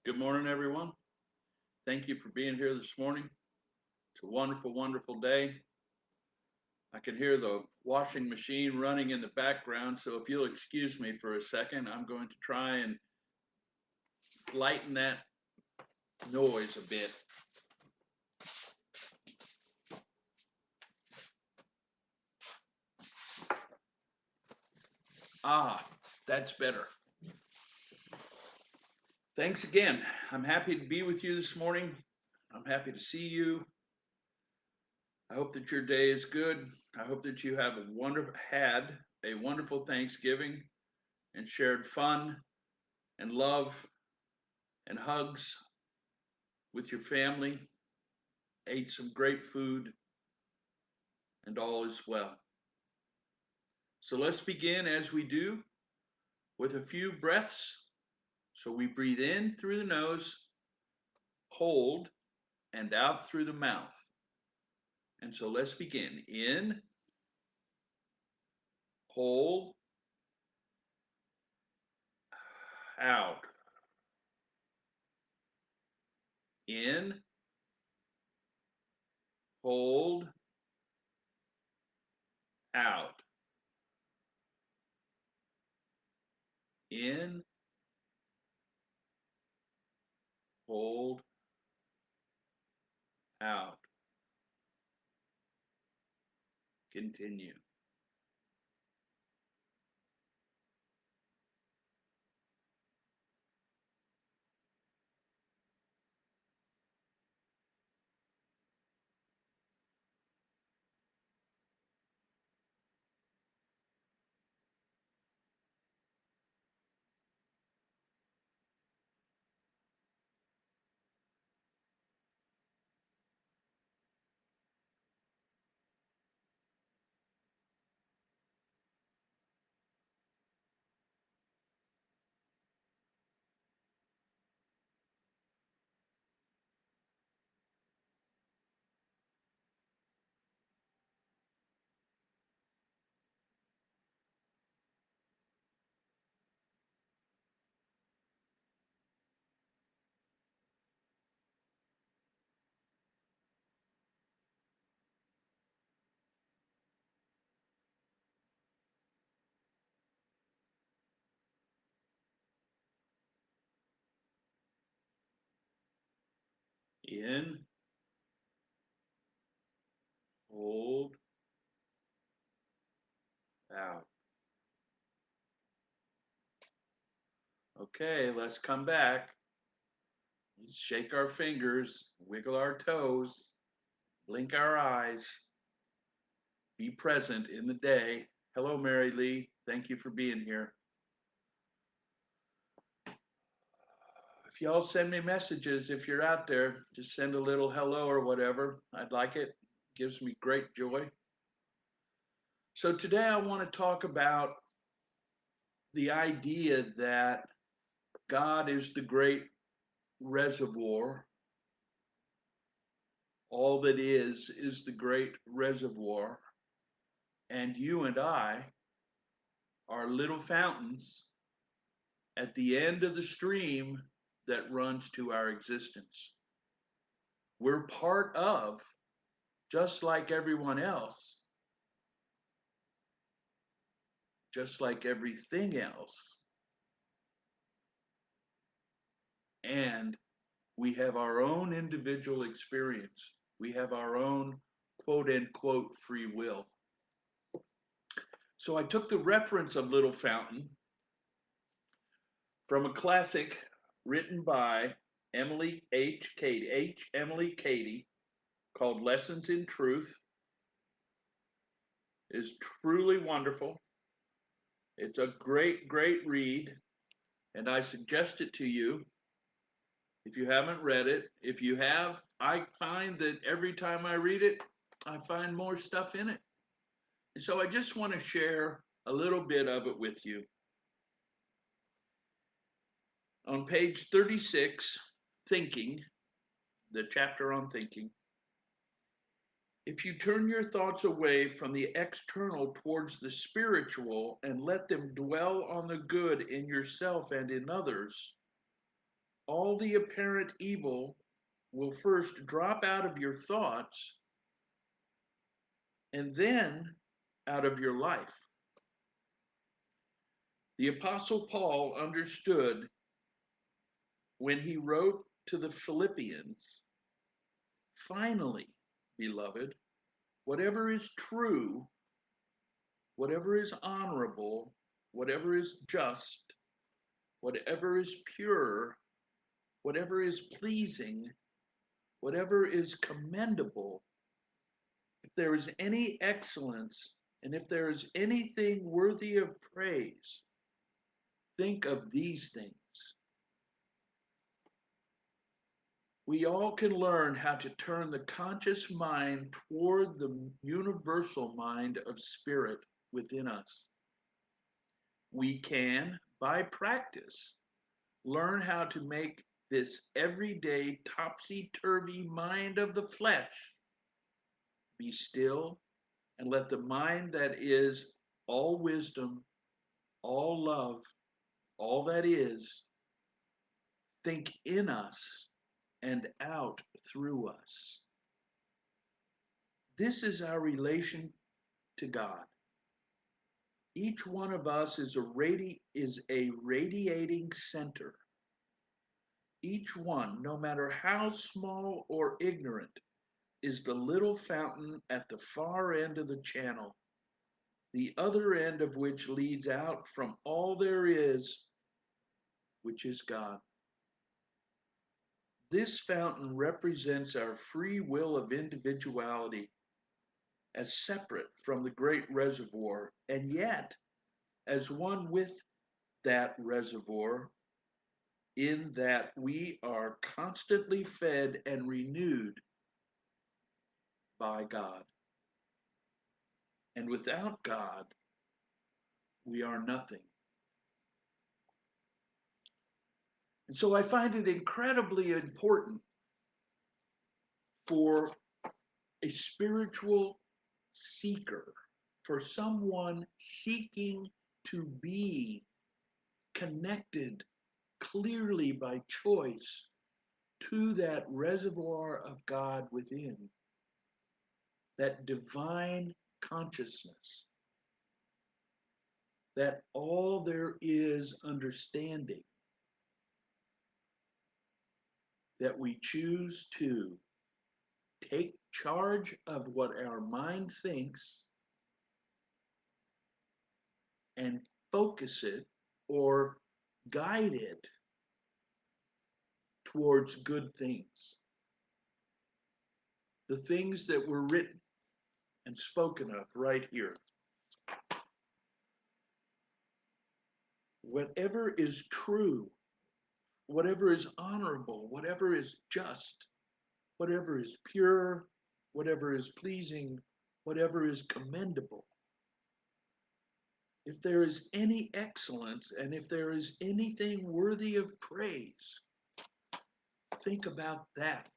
Good morning, everyone. Thank you for being here this morning. It's a wonderful, wonderful day. I can hear the washing machine running in the background, so if you'll excuse me for a second, I'm going to try and lighten that noise a bit. Ah, that's better. Thanks again. I'm happy to be with you this morning. I'm happy to see you. I hope that your day is good. I hope that you have had a wonderful Thanksgiving and shared fun and love and hugs with your family, ate some great food, and all is well. So let's begin as we do with a few breaths. So we breathe in through the nose, hold, and out through the mouth. And so let's begin. In, hold, out. In, hold, out. In, hold, out. Continue. In, hold, out. Okay, let's come back. Let's shake our fingers, wiggle our toes, blink our eyes, be present in the day. Hello, Mary Lee. Thank you for being here. If y'all send me messages, if you're out there, just send a little hello or whatever. I'd like it. It gives me great joy. So today I want to talk about the idea that God is the great reservoir. All that is the great reservoir. And you and I are little fountains at the end of the stream that runs to our existence. We're part of, just like everyone else, just like everything else. And we have our own individual experience. We have our own quote unquote free will. So I took the reference of Little Fountain from a classic written by Emily Cady, called Lessons in Truth. It is truly wonderful. It's a great, great read, and I suggest it to you if you haven't read it. If you have, I find that every time I read it, I find more stuff in it. And so I just want to share a little bit of it with you. On page 36, Thinking, the chapter on thinking, if you turn your thoughts away from the external towards the spiritual and let them dwell on the good in yourself and in others, all the apparent evil will first drop out of your thoughts and then out of your life. The Apostle Paul understood when he wrote to the Philippians, finally, beloved, whatever is true, whatever is honorable, whatever is just, whatever is pure, whatever is pleasing, whatever is commendable, if there is any excellence, and if there is anything worthy of praise, think of these things. We all can learn how to turn the conscious mind toward the universal mind of spirit within us. We can, by practice, learn how to make this everyday topsy-turvy mind of the flesh be still and let the mind that is all wisdom, all love, all that is, think in us and out through us. This is our relation to God. Each one of us is a radiating center. Each one, no matter how small or ignorant, is the little fountain at the far end of the channel, the other end of which leads out from all there is, which is God. This fountain represents our free will of individuality as separate from the great reservoir, and yet as one with that reservoir, in that we are constantly fed and renewed by God. And without God, we are nothing. And so I find it incredibly important for a spiritual seeker, for someone seeking to be connected clearly by choice to that reservoir of God within, that divine consciousness, that all there is understanding, that we choose to take charge of what our mind thinks and focus it or guide it towards good things. The things that were written and spoken of right here. Whatever is true, whatever is honorable, whatever is just, whatever is pure, whatever is pleasing, whatever is commendable. If there is any excellence and if there is anything worthy of praise, think about that.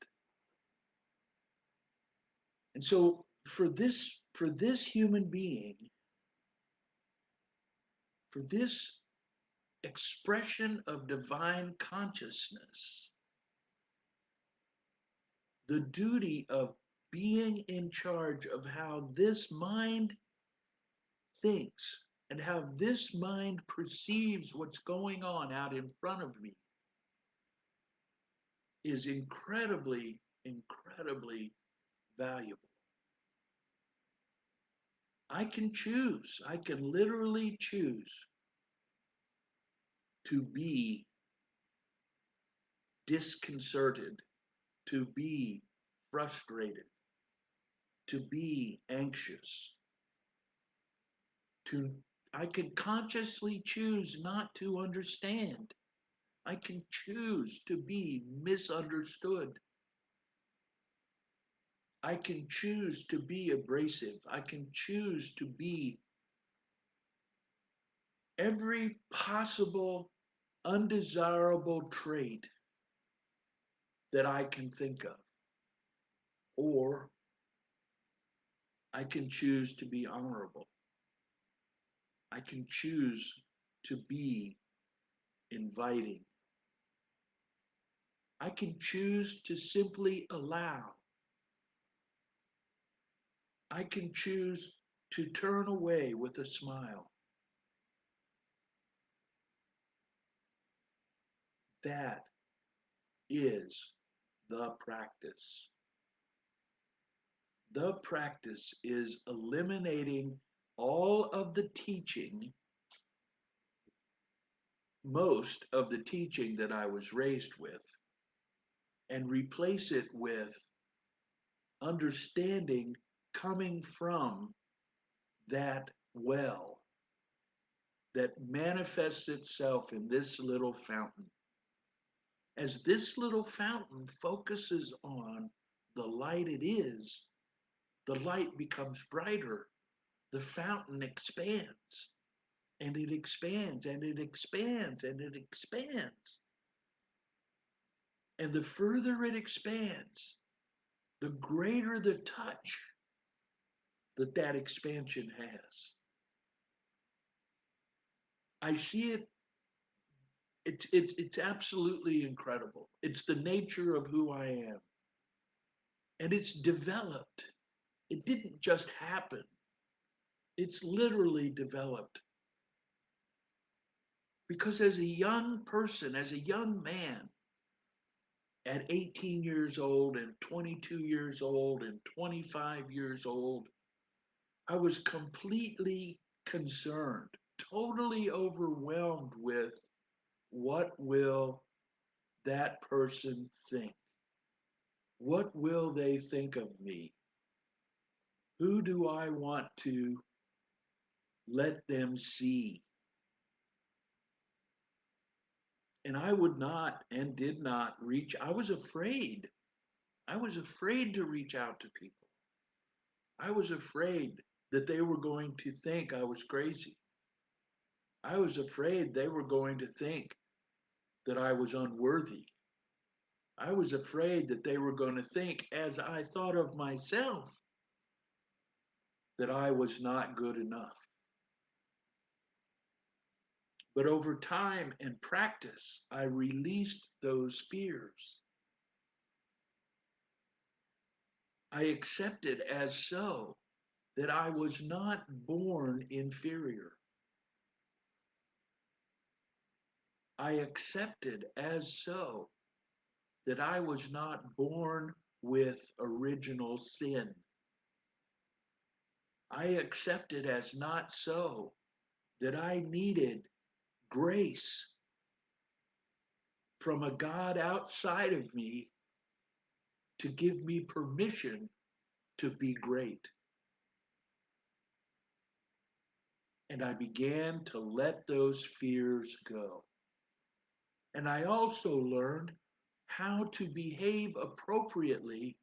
And so for this human being, for this expression of divine consciousness, the duty of being in charge of how this mind thinks and how this mind perceives what's going on out in front of me is incredibly, incredibly valuable. I can literally choose to be disconcerted, to be frustrated, to be anxious, to I can consciously choose not to understand. I can choose to be misunderstood. I can choose to be abrasive. I can choose to be every possible undesirable trait that I can think of. Or I can choose to be honorable. I can choose to be inviting. I can choose to simply allow. I can choose to turn away with a smile. That is the practice. The practice is eliminating all of the teaching, most of the teaching that I was raised with, and replace it with understanding coming from that well that manifests itself in this little fountain. As this little fountain focuses on the light it is, the light becomes brighter. The fountain expands and it expands and it expands and it expands. And the further it expands, the greater the touch that that expansion has. I see it. It's absolutely incredible. It's the nature of who I am. And it's developed. It didn't just happen. It's literally developed. Because as a young person, as a young man, at 18 years old and 22 years old and 25 years old, I was completely concerned, totally overwhelmed with what will that person think? What will they think of me? Who do I want to let them see? And I would not and did not reach. I was afraid. I was afraid to reach out to people. I was afraid that they were going to think I was crazy. I was afraid they were going to think that I was unworthy. I was afraid that they were going to think, as I thought of myself, that I was not good enough. But over time and practice, I released those fears. I accepted as so that I was not born inferior. I accepted as so that I was not born with original sin. I accepted as not so that I needed grace from a God outside of me to give me permission to be great. And I began to let those fears go. And I also learned how to behave appropriately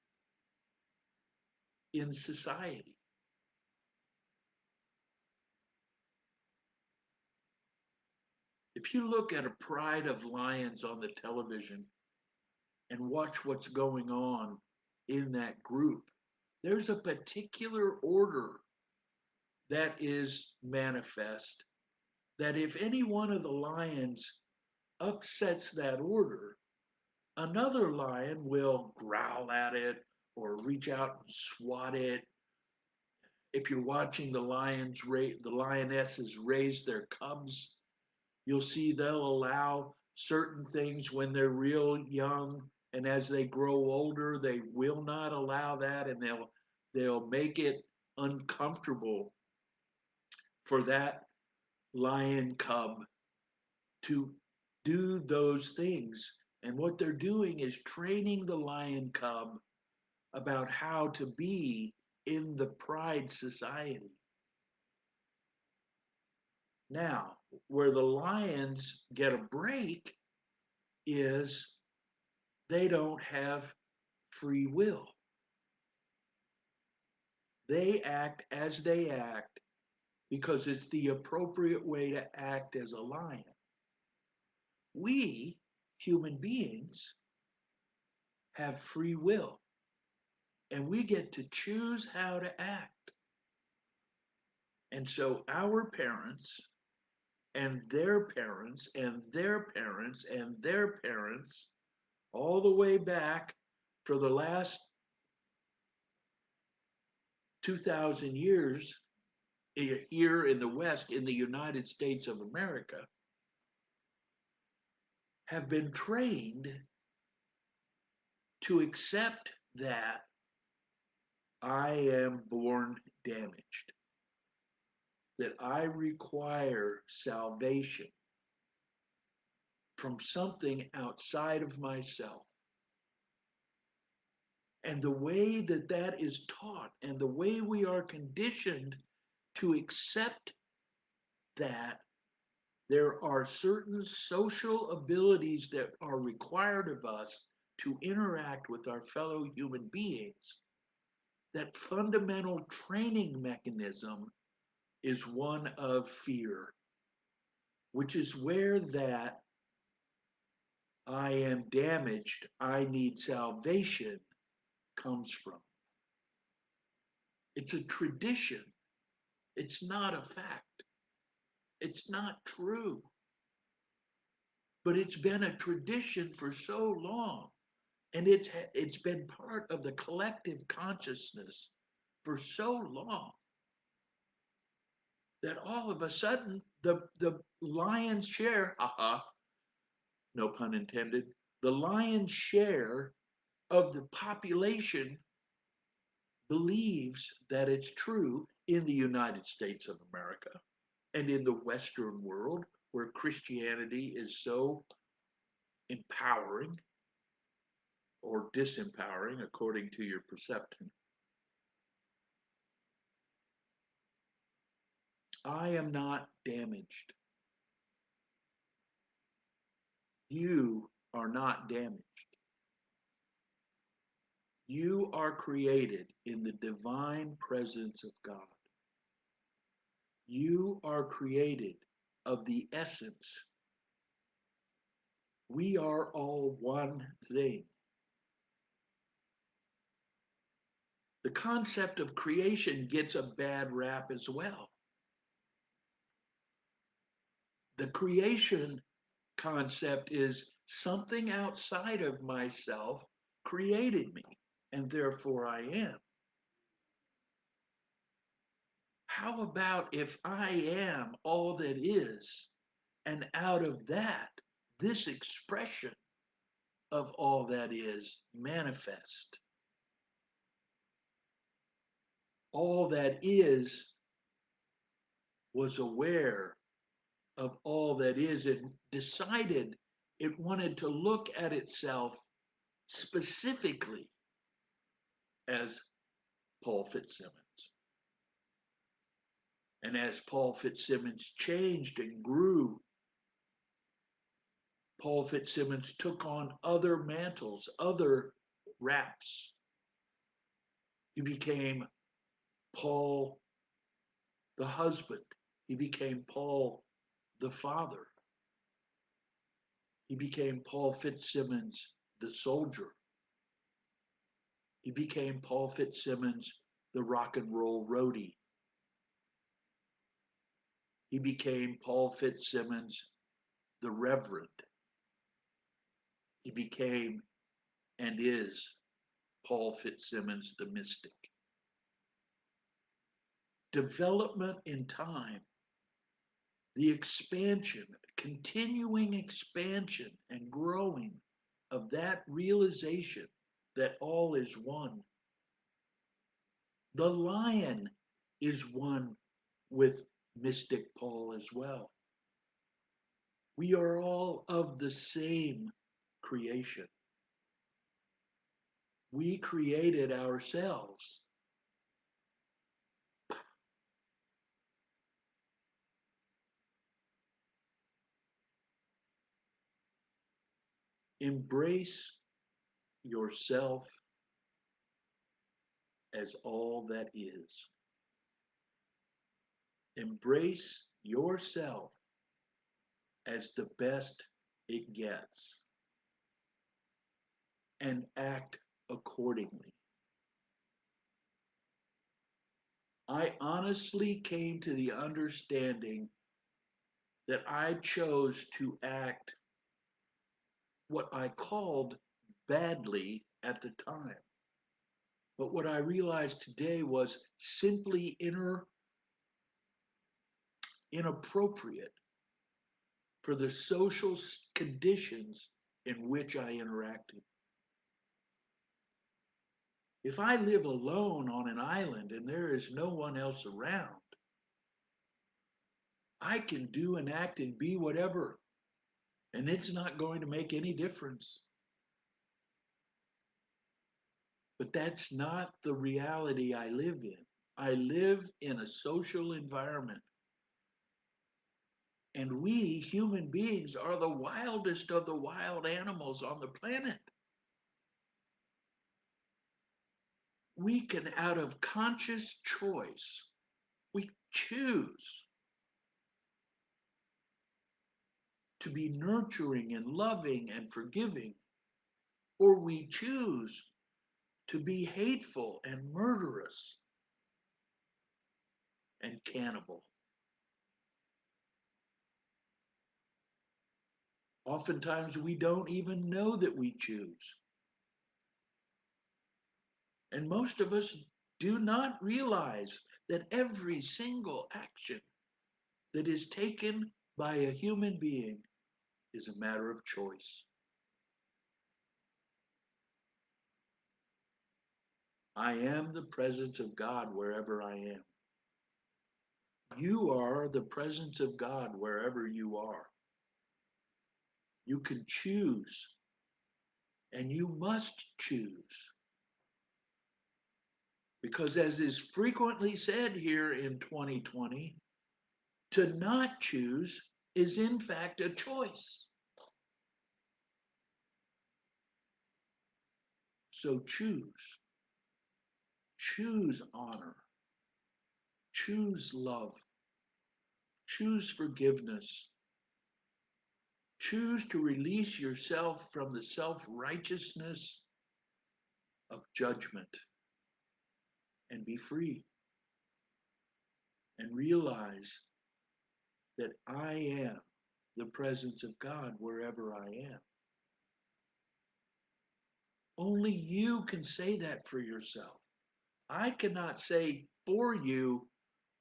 in society. If you look at a pride of lions on the television and watch what's going on in that group, there's a particular order that is manifest that if any one of the lions upsets that order, another lion will growl at it or reach out and swat it. If you're watching the lionesses raise their cubs, you'll see they'll allow certain things when they're real young, and as they grow older, they will not allow that, and they'll make it uncomfortable for that lion cub to do those things. And what they're doing is training the lion cub about how to be in the pride society. Now, where the lions get a break is they don't have free will. They act as they act because it's the appropriate way to act as a lion. We, human beings, have free will and we get to choose how to act. And so our parents and their parents and their parents and their parents all the way back for the last 2,000 years here in the West, in the United States of America, have been trained to accept that I am born damaged, that I require salvation from something outside of myself. And the way that that is taught and the way we are conditioned to accept that there are certain social abilities that are required of us to interact with our fellow human beings, that fundamental training mechanism is one of fear, which is where that I am damaged, I need salvation comes from. It's a tradition. It's not a fact. It's not true. But it's been a tradition for so long, and it's been part of the collective consciousness for so long that all of a sudden the lion's share, haha, no pun intended, the lion's share of the population believes that it's true in the United States of America and in the Western world where Christianity is so empowering or disempowering according to your perception. I am not damaged. You are not damaged. You are created in the divine presence of God. You are created of the essence. We are all one thing. The concept of creation gets a bad rap as well. The creation concept is something outside of myself created me, and therefore I am. How about if I am all that is, and out of that, this expression of all that is manifest? All that is was aware of all that is and decided it wanted to look at itself specifically as Paul Fitzsimmons. And as Paul Fitzsimmons changed and grew, Paul Fitzsimmons took on other mantles, other wraps. He became Paul the husband. He became Paul the father. He became Paul Fitzsimmons the soldier. He became Paul Fitzsimmons the rock and roll roadie. He became Paul Fitzsimmons the reverend. He became and is Paul Fitzsimmons the mystic. Development in time, the expansion, continuing expansion and growing of that realization that all is one. The lion is one with mystic Paul as well. We are all of the same creation. We created ourselves. Embrace yourself as all that is. Embrace yourself as the best it gets and act accordingly. I honestly came to the understanding that I chose to act what I called badly at the time. But what I realized today was simply inappropriate for the social conditions in which I interacted. If I live alone on an island and there is no one else around, I can do and act and be whatever, and it's not going to make any difference. But that's not the reality I live in. I live in a social environment, and we human beings are the wildest of the wild animals on the planet. We can, out of conscious choice, we choose to be nurturing and loving and forgiving, or we choose to be hateful and murderous and cannibal. Oftentimes we don't even know that we choose. And most of us do not realize that every single action that is taken by a human being is a matter of choice. I am the presence of God wherever I am. You are the presence of God wherever you are. You can choose, and you must choose. Because, as is frequently said here in 2020, to not choose is in fact a choice. So choose. Choose honor. Choose love. Choose forgiveness. Choose to release yourself from the self righteousness of judgment and be free and realize that I am the presence of God wherever I am. Only you can say that for yourself. I cannot say for you,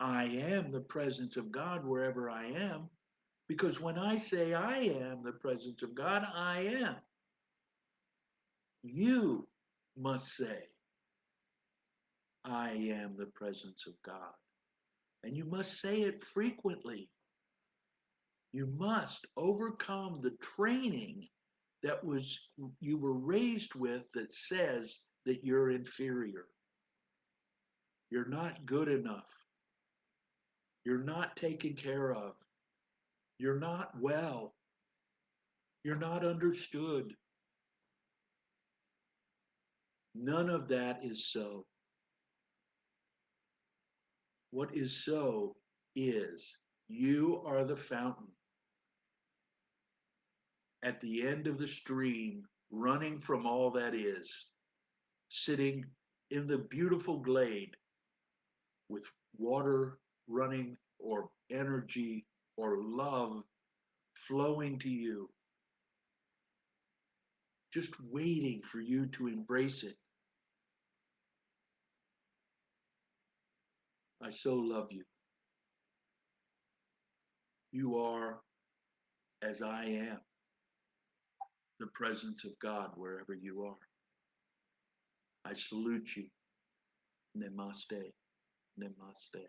I am the presence of God wherever I am, because when I say I am the presence of God, I am. You must say, I am the presence of God. And you must say it frequently. You must overcome the training that was you were raised with that says that you're inferior. You're not good enough. You're not taken care of. You're not well. You're not understood. None of that is so. What is so is you are the fountain at the end of the stream, running from all that is, sitting in the beautiful glade with water running or energy or love flowing to you, just waiting for you to embrace it. I so love you. You are, as I am, the presence of God wherever you are. I salute you. Namaste. Namaste.